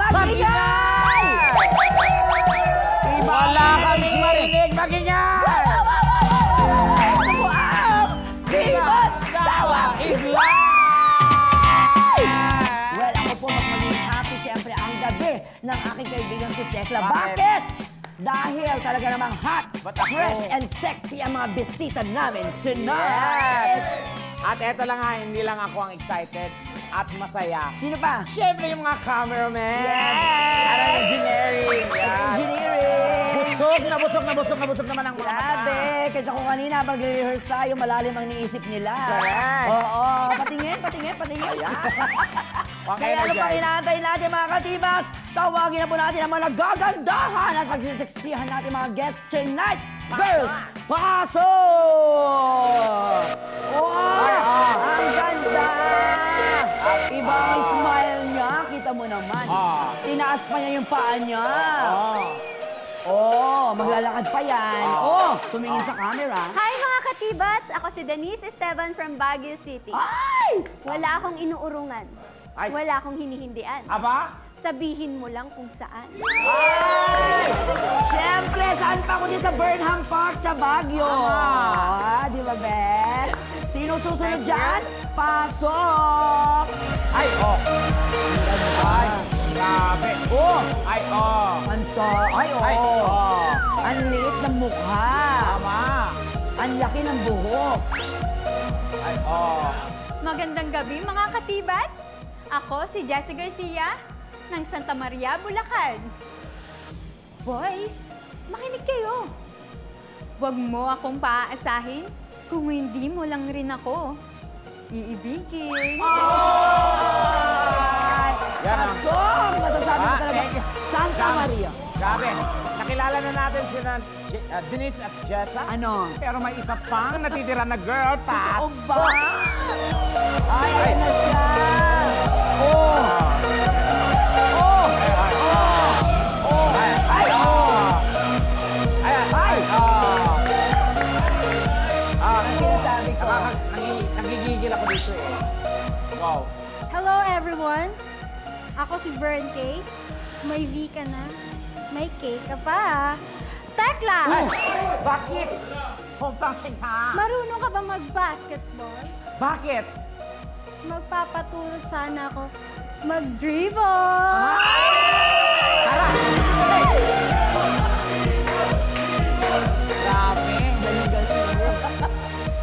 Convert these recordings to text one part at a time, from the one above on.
Magingay! Wala kaming marinig, magingay! Ito po ang Divas Tawag is Live! Well, ako po mas maging happy siyempre ang gabi ng aking kaibigan si Tekla. Bakit? Dahil talaga namang hot, Ba't ako? fresh, and sexy ang mga bisita namin tonight. At eto lang nga, hindi lang ako ang excited at masaya. Sino pa? Siyempre yung mga cameraman. Yes! At ang engineering. Yan. Engineering! Busog na busog na busog na busog naman ang mga Grabe! mata. Kasi kung kanina mag-rehearse tayo, malalim ang niisip nila. Correct. Oo, patingin. Pang Kaya ano pa energize. inaantay natin mga katibas? Tawagin na po natin ang mga nagagandahan at pagsiseksihan natin mga guests tonight. Girls, pasok! Wow! Ang ganda! Iba ang smile niya. Kita mo naman. Tinaas pa niya yung paa niya. Maglalakad pa yan. Tumingin sa camera. Hi mga katibats! Ako si Denise Esteban from Baguio City. Ay! Wala akong inuurungan. Ay. Wala akong hinihindian. Aba? Sabihin mo lang kung saan. Siyempre, saan pa kundi sa Burnham Park sa Baguio? Di ba, Beth? Sino susunod dyan? Pasok! Ay, Ay, grabe. Ay, Anto, ay, Ay, Ang liit ng mukha. Tama. Ang laki ng buhok. Ay, Magandang gabi mga katibats! Ako si Jessie Garcia ng Santa Maria, Bulacan. Boys, makinig kayo. Huwag mo akong paaasahin kung hindi mo lang rin ako iibigin. Yan ang- Pasok! Masasabi mo Ah, talaga. thank you. Santa Maria. Grabe. Nakilala na natin sila Denise at Jessa. Ano? Pero may isa pang natitira na girl. O Pasok. ba? Ay, ayun na siya. Oh! Ang sinasabi ko. Nagigigil ako dito eh. Wow. Hello everyone! Ako si Vern K. May V ka na. May K ka pa. Tekla! Ay, bakit? Hometown ka. Marunong ka ba mag-basketball? Bakit? Magpapaturo sana ako mag-dribble! Tara! Grabe.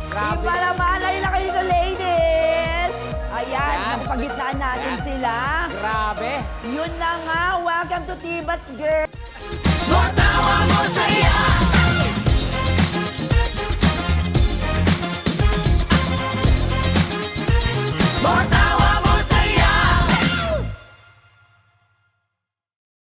Grabe. Iba naman, ayun na kayo dito, ladies! Ayan, Yan. nakapagitnaan natin Yan. sila. Grabe. Yun na nga, welcome to Tibas Girl! More